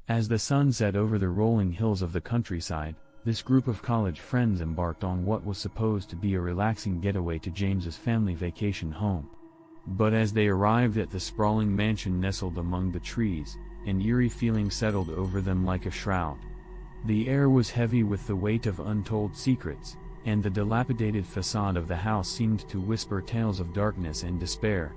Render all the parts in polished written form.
As the sun set over the rolling hills of the countryside, this group of college friends embarked on what was supposed to be a relaxing getaway to James's family vacation home. But as they arrived at the sprawling mansion nestled among the trees, an eerie feeling settled over them like a shroud. The air was heavy with the weight of untold secrets, and the dilapidated facade of the house seemed to whisper tales of darkness and despair.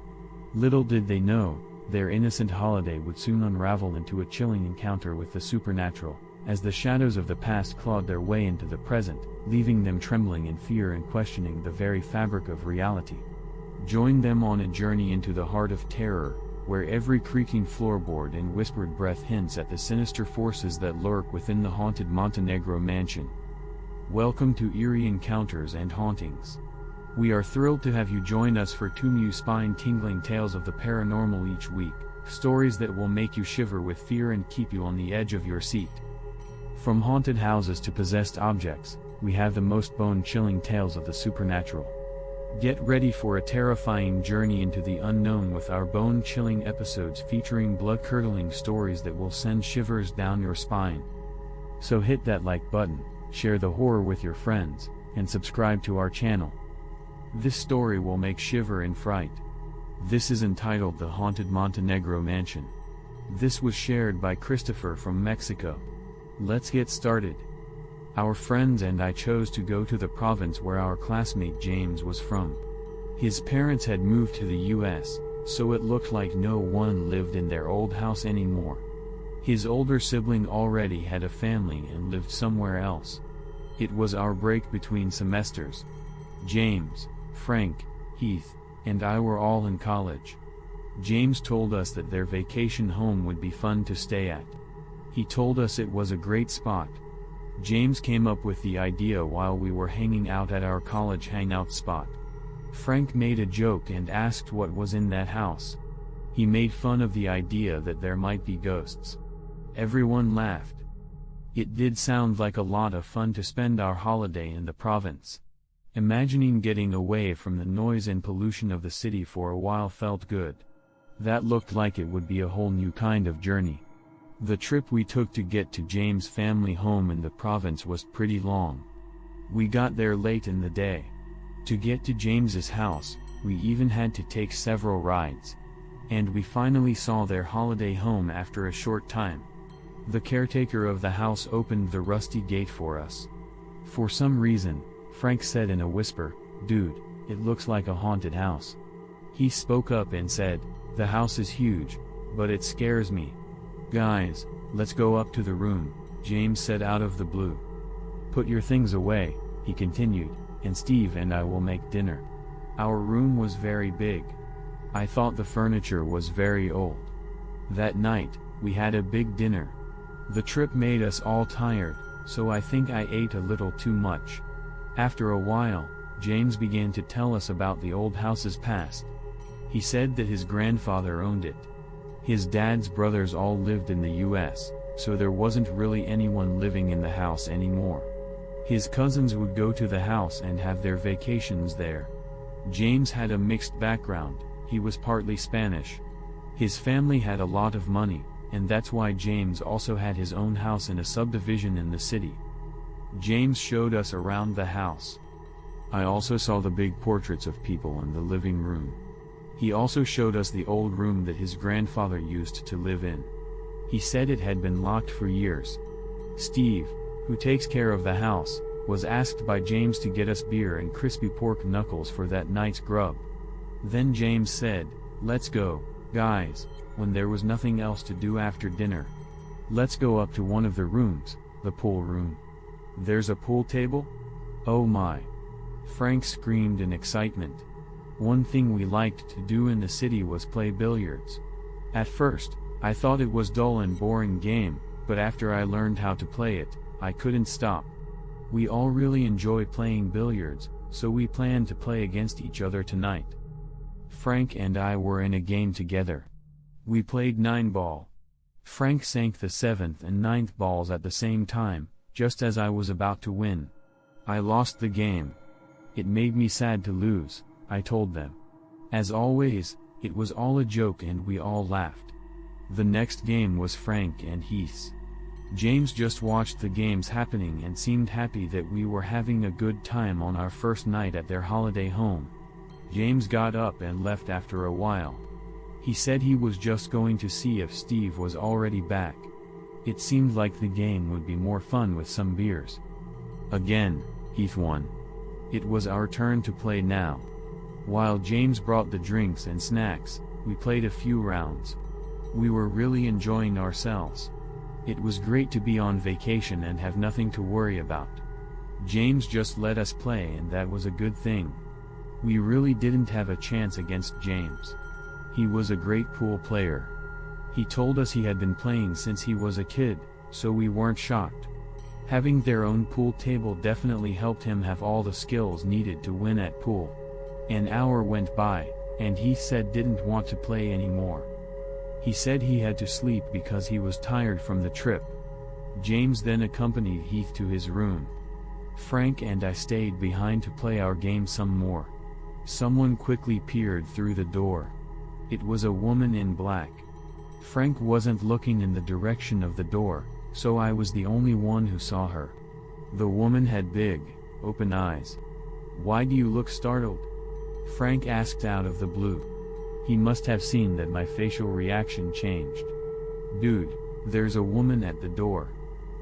Little did they know, their innocent holiday would soon unravel into a chilling encounter with the supernatural, as the shadows of the past clawed their way into the present, leaving them trembling in fear and questioning the very fabric of reality. Join them on a journey into the heart of terror, where every creaking floorboard and whispered breath hints at the sinister forces that lurk within the haunted Montenegro mansion. Welcome to Eerie Encounters and Hauntings. We are thrilled to have you join us for 2 new spine-tingling tales of the paranormal each week, stories that will make you shiver with fear and keep you on the edge of your seat. From haunted houses to possessed objects, we have the most bone-chilling tales of the supernatural. Get ready for a terrifying journey into the unknown with our bone-chilling episodes featuring blood-curdling stories that will send shivers down your spine. So hit that like button, share the horror with your friends, and subscribe to our channel. This story will make shiver in fright. This is entitled The Haunted Montenegro Mansion. This was shared by Christopher from Mexico. Let's get started. Our friends and I chose to go to the province where our classmate James was from. His parents had moved to the US, so it looked like no one lived in their old house anymore. His older sibling already had a family and lived somewhere else. It was our break between semesters. James, Frank, Heath, and I were all in college. James told us that their vacation home would be fun to stay at. He told us it was a great spot. James came up with the idea while we were hanging out at our college hangout spot. Frank made a joke and asked what was in that house. He made fun of the idea that there might be ghosts. Everyone laughed. It did sound like a lot of fun to spend our holiday in the province. Imagining getting away from the noise and pollution of the city for a while felt good. That looked like it would be a whole new kind of journey. The trip we took to get to James' family home in the province was pretty long. We got there late in the day. To get to James's house, we even had to take several rides. And we finally saw their holiday home after a short time. The caretaker of the house opened the rusty gate for us. For some reason, Frank said in a whisper, "Dude, it looks like a haunted house." He spoke up and said, "The house is huge, but it scares me." "Guys, let's go up to the room," James said out of the blue. "Put your things away," he continued, "and Steve and I will make dinner." Our room was very big. I thought the furniture was very old. That night, we had a big dinner. The trip made us all tired, so I think I ate a little too much. After a while, James began to tell us about the old house's past. He said that his grandfather owned it. His dad's brothers all lived in the US, so there wasn't really anyone living in the house anymore. His cousins would go to the house and have their vacations there. James had a mixed background. He was partly Spanish. His family had a lot of money, and that's why James also had his own house in a subdivision in the city. James showed us around the house. I also saw the big portraits of people in the living room. He also showed us the old room that his grandfather used to live in. He said it had been locked for years. Steve, who takes care of the house, was asked by James to get us beer and crispy pork knuckles for that night's grub. Then James said, "Let's go, guys," when there was nothing else to do after dinner. "Let's go up to one of the rooms, the pool room." "There's a pool table? Oh my!" Frank screamed in excitement. One thing we liked to do in the city was play billiards. At first, I thought it was dull and boring game, but after I learned how to play it, I couldn't stop. We all really enjoy playing billiards, so we planned to play against each other tonight. Frank and I were in a game together. We played 9-ball. Frank sank the 7th and 9th balls at the same time, just as I was about to win. I lost the game. It made me sad to lose, I told them. As always, it was all a joke and we all laughed. The next game was Frank and Heath's. James just watched the games happening and seemed happy that we were having a good time on our first night at their holiday home. James got up and left after a while. He said he was just going to see if Steve was already back. It seemed like the game would be more fun with some beers. Again, Heath won. It was our turn to play now. While James brought the drinks and snacks, we played a few rounds. We were really enjoying ourselves. It was great to be on vacation and have nothing to worry about. James just let us play, and that was a good thing. We really didn't have a chance against James. He was a great pool player. He told us he had been playing since he was a kid, so we weren't shocked. Having their own pool table definitely helped him have all the skills needed to win at pool. An hour went by, and he said didn't want to play anymore. He said he had to sleep because he was tired from the trip. James then accompanied Heath to his room. Frank and I stayed behind to play our game some more. Someone quickly peered through the door. It was a woman in black. Frank wasn't looking in the direction of the door, so I was the only one who saw her. The woman had big, open eyes. "Why do you look startled?" Frank asked out of the blue. He must have seen that my facial reaction changed. "Dude, there's a woman at the door,"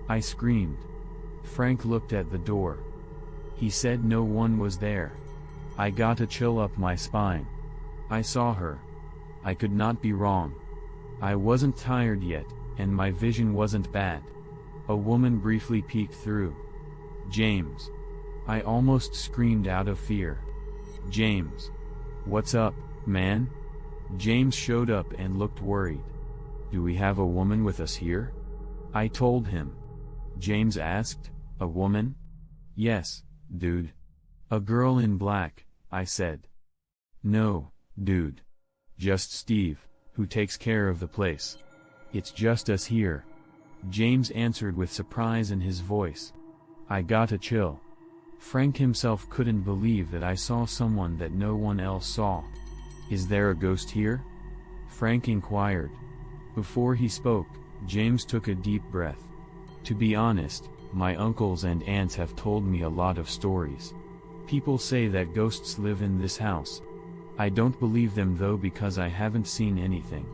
I screamed. Frank looked at the door. He said no one was there. I got a chill up my spine. I saw her. I could not be wrong. I wasn't tired yet, and my vision wasn't bad. A woman briefly peeked through. "James." I almost screamed out of fear. "James. What's up, man?" James showed up and looked worried. "Do we have a woman with us here?" I told him. James asked, "A woman?" "Yes, dude. A girl in black," I said. "No, dude. Just Steve, who takes care of the place. It's just us here," James answered with surprise in his voice. I got a chill. Frank himself couldn't believe that I saw someone that no one else saw. "Is there a ghost here?" Frank inquired. Before he spoke, James took a deep breath. "To be honest, my uncles and aunts have told me a lot of stories. People say that ghosts live in this house. I don't believe them though because I haven't seen anything.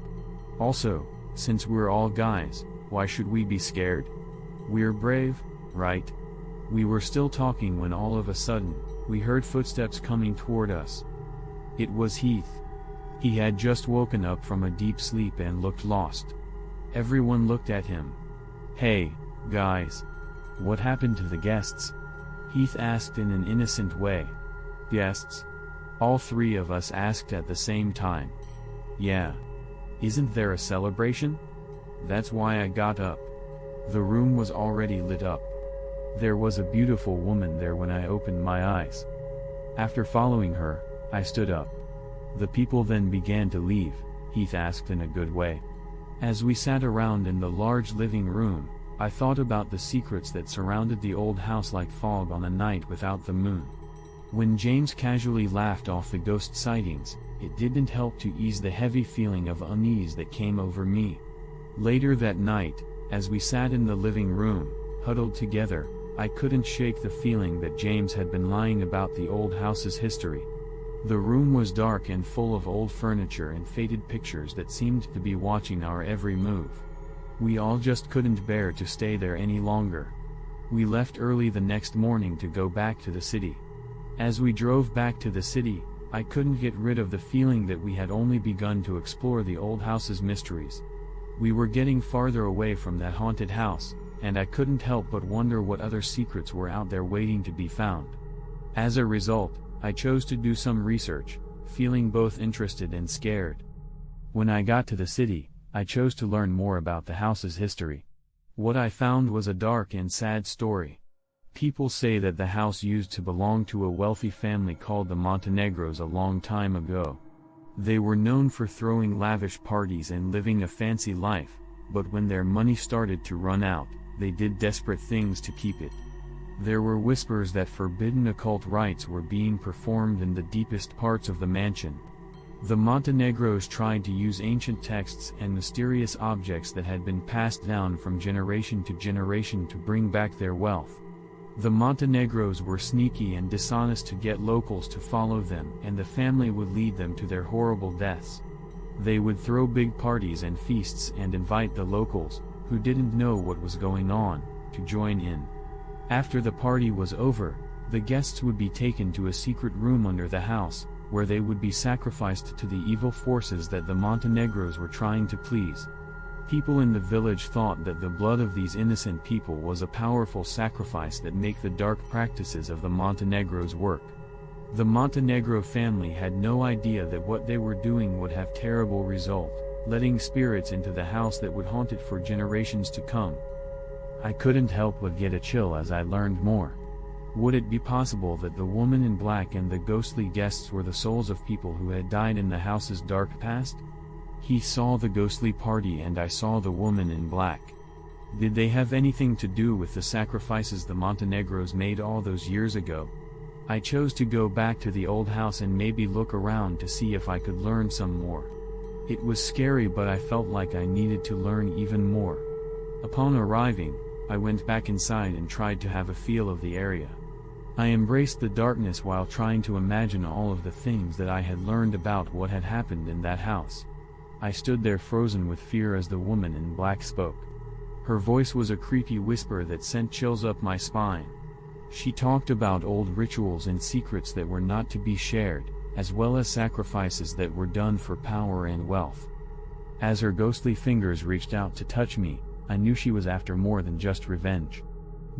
Also, since we're all guys, why should we be scared? We're brave, right?" We were still talking when all of a sudden, we heard footsteps coming toward us. It was Heath. He had just woken up from a deep sleep and looked lost. Everyone looked at him. "Hey, guys. What happened to the guests?" Heath asked in an innocent way. "Guests?" All three of us asked at the same time. "Yeah. Isn't there a celebration?" That's why I got up. The room was already lit up. There was a beautiful woman there when I opened my eyes. After following her, I stood up. "The people then began to leave?" Heath asked in a good way. As we sat around in the large living room, I thought about the secrets that surrounded the old house like fog on a night without the moon. When James casually laughed off the ghost sightings, it didn't help to ease the heavy feeling of unease that came over me. Later that night, as we sat in the living room, huddled together, I couldn't shake the feeling that James had been lying about the old house's history. The room was dark and full of old furniture and faded pictures that seemed to be watching our every move. We all just couldn't bear to stay there any longer. We left early the next morning to go back to the city. As we drove back to the city, I couldn't get rid of the feeling that we had only begun to explore the old house's mysteries. We were getting farther away from that haunted house, and I couldn't help but wonder what other secrets were out there waiting to be found. As a result, I chose to do some research, feeling both interested and scared. When I got to the city, I chose to learn more about the house's history. What I found was a dark and sad story. People say that the house used to belong to a wealthy family called the Montenegros a long time ago. They were known for throwing lavish parties and living a fancy life, but when their money started to run out, they did desperate things to keep it. There were whispers that forbidden occult rites were being performed in the deepest parts of the mansion. The Montenegros tried to use ancient texts and mysterious objects that had been passed down from generation to generation to bring back their wealth. The Montenegros were sneaky and dishonest to get locals to follow them, and the family would lead them to their horrible deaths. They would throw big parties and feasts and invite the locals, who didn't know what was going on, to join in. After the party was over, the guests would be taken to a secret room under the house, where they would be sacrificed to the evil forces that the Montenegros were trying to please. People in the village thought that the blood of these innocent people was a powerful sacrifice that make the dark practices of the Montenegros work. The Montenegro family had no idea that what they were doing would have terrible result, letting spirits into the house that would haunt it for generations to come. I couldn't help but get a chill as I learned more. Would it be possible that the woman in black and the ghostly guests were the souls of people who had died in the house's dark past? He saw the ghostly party and I saw the woman in black. Did they have anything to do with the sacrifices the Montenegros made all those years ago? I chose to go back to the old house and maybe look around to see if I could learn some more. It was scary, but I felt like I needed to learn even more. Upon arriving, I went back inside and tried to have a feel of the area. I embraced the darkness while trying to imagine all of the things that I had learned about what had happened in that house. I stood there frozen with fear as the woman in black spoke. Her voice was a creepy whisper that sent chills up my spine. She talked about old rituals and secrets that were not to be shared, as well as sacrifices that were done for power and wealth. As her ghostly fingers reached out to touch me, I knew she was after more than just revenge.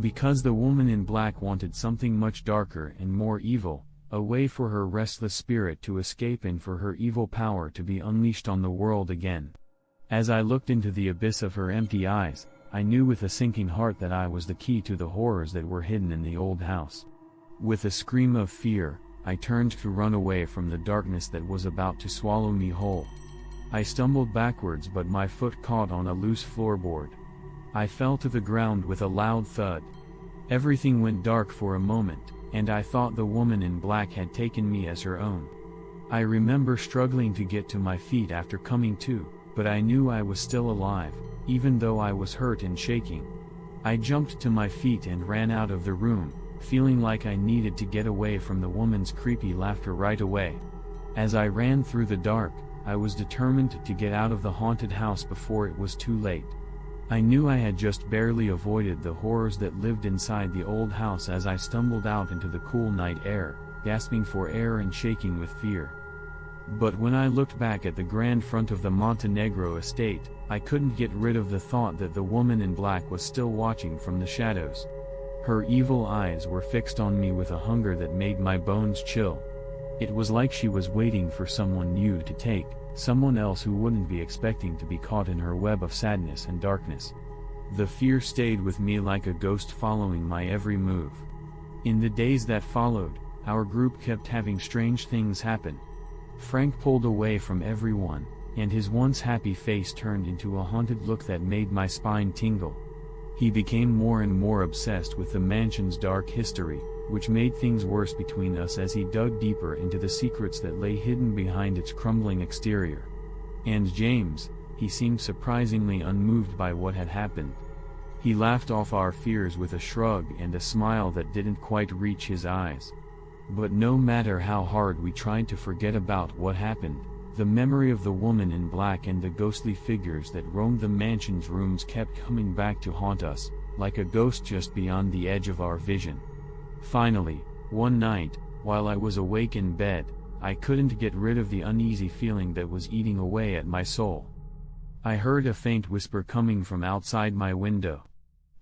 Because the woman in black wanted something much darker and more evil, a way for her restless spirit to escape and for her evil power to be unleashed on the world again. As I looked into the abyss of her empty eyes, I knew with a sinking heart that I was the key to the horrors that were hidden in the old house. With a scream of fear, I turned to run away from the darkness that was about to swallow me whole. I stumbled backwards, but my foot caught on a loose floorboard. I fell to the ground with a loud thud. Everything went dark for a moment, and I thought the woman in black had taken me as her own. I remember struggling to get to my feet after coming to, but I knew I was still alive, even though I was hurt and shaking. I jumped to my feet and ran out of the room, feeling like I needed to get away from the woman's creepy laughter right away. As I ran through the dark, I was determined to get out of the haunted house before it was too late. I knew I had just barely avoided the horrors that lived inside the old house as I stumbled out into the cool night air, gasping for air and shaking with fear. But when I looked back at the grand front of the Montenegro estate, I couldn't get rid of the thought that the woman in black was still watching from the shadows. Her evil eyes were fixed on me with a hunger that made my bones chill. It was like she was waiting for someone new to take, someone else who wouldn't be expecting to be caught in her web of sadness and darkness. The fear stayed with me like a ghost following my every move. In the days that followed, our group kept having strange things happen. Frank pulled away from everyone, and his once happy face turned into a haunted look that made my spine tingle. He became more and more obsessed with the mansion's dark history, which made things worse between us as he dug deeper into the secrets that lay hidden behind its crumbling exterior. And James, he seemed surprisingly unmoved by what had happened. He laughed off our fears with a shrug and a smile that didn't quite reach his eyes. But no matter how hard we tried to forget about what happened, the memory of the woman in black and the ghostly figures that roamed the mansion's rooms kept coming back to haunt us, like a ghost just beyond the edge of our vision. Finally, one night, while I was awake in bed, I couldn't get rid of the uneasy feeling that was eating away at my soul. I heard a faint whisper coming from outside my window.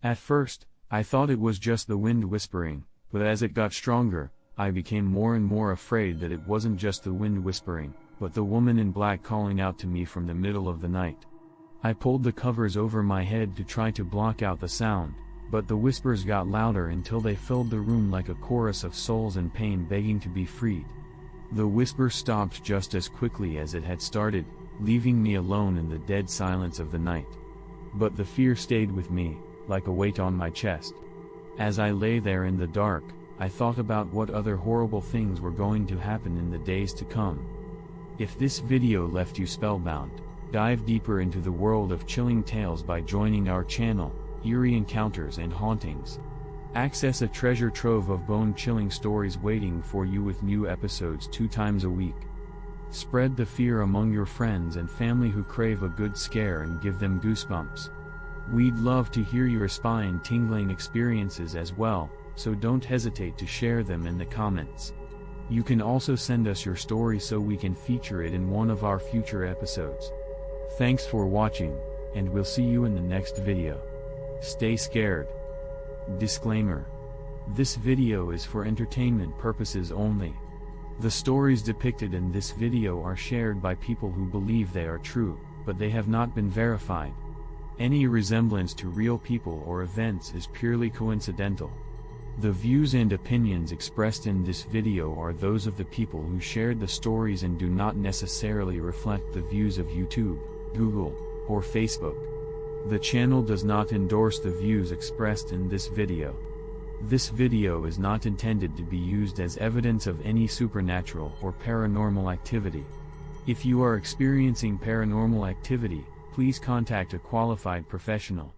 At first, I thought it was just the wind whispering, but as it got stronger, I became more and more afraid that it wasn't just the wind whispering, but the woman in black calling out to me from the middle of the night. I pulled the covers over my head to try to block out the sound, but the whispers got louder until they filled the room like a chorus of souls in pain begging to be freed. The whisper stopped just as quickly as it had started, leaving me alone in the dead silence of the night. But the fear stayed with me, like a weight on my chest. As I lay there in the dark, I thought about what other horrible things were going to happen in the days to come. If this video left you spellbound, dive deeper into the world of chilling tales by joining our channel, Eerie Encounters and Hauntings. Access a treasure trove of bone-chilling stories waiting for you with new episodes 2 times a week. Spread the fear among your friends and family who crave a good scare and give them goosebumps. We'd love to hear your spine-tingling experiences as well, so don't hesitate to share them in the comments. You can also send us your story so we can feature it in one of our future episodes. Thanks for watching, and we'll see you in the next video. Stay scared. Disclaimer: this video is for entertainment purposes only. The stories depicted in this video are shared by people who believe they are true, but they have not been verified. Any resemblance to real people or events is purely coincidental. The views and opinions expressed in this video are those of the people who shared the stories and do not necessarily reflect the views of YouTube, Google, or Facebook. The channel does not endorse the views expressed in this video. This video is not intended to be used as evidence of any supernatural or paranormal activity. If you are experiencing paranormal activity, please contact a qualified professional.